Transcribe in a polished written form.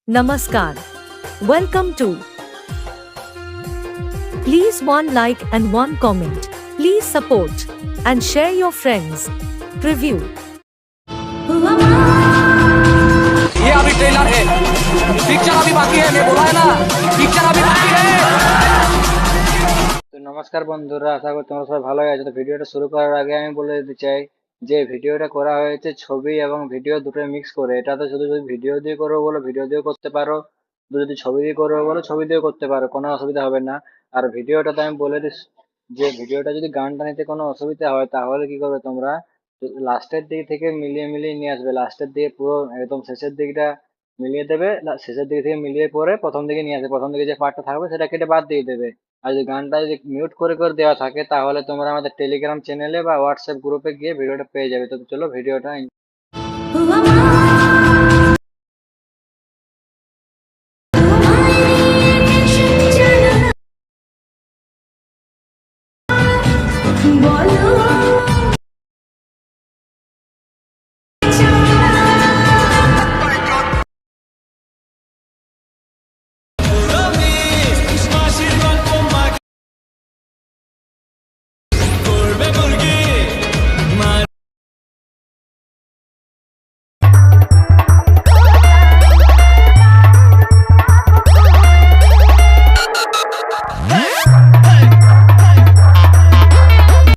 Namaskar. Welcome to. Please one like and one comment. Please support and share your friends. Preview. ये अभी trailer है, picture अभी बाकी है। मैं बोला है ना, पिक्चर अभी बाकी है। তো নমস্কার বন্ধুরা, আশা করি তোমরা সবাই ভালোই আছো। তো ভিডিওটা শুরু করার আগে আমি বলে দিতে চাই যে ভিডিওটা করা হয়েছে ছবি এবং ভিডিও দুটোই মিক্স করে। এটাতে শুধু যদি ভিডিও দিয়ে করবো বলো ভিডিও দিয়েও করতে পারো, যদি ছবি দিয়ে করবো বলো ছবি দিয়েও করতে পারো, কোনো অসুবিধা হবে না। আর ভিডিওটাতে আমি বলে দিস যে ভিডিওটা যদি গানটা নিতে কোনো অসুবিধা হয় তাহলে কি করবে তোমরা, লাস্টের দিক থেকে মিলিয়ে মিলিয়ে নিয়ে আসবে। লাস্টের দিকে পুরো একদম শেষের দিকটা মিলিয়ে দেবে, শেষের দিক থেকে মিলিয়ে পরে প্রথম দিকে নিয়ে আসবে। প্রথম দিকে যে পার্টটা থাকবে সেটা কেটে বাদ দিয়ে দেবে। আর যদি গানটা যদি মিউট করে করে দেওয়া থাকে তাহলে তোমরা আমাদের টেলিগ্রাম চ্যানেলে বা হোয়াটসঅ্যাপ গ্রুপে গিয়ে ভিডিওটা পেয়ে যাবে। তো চলো ভিডিওটা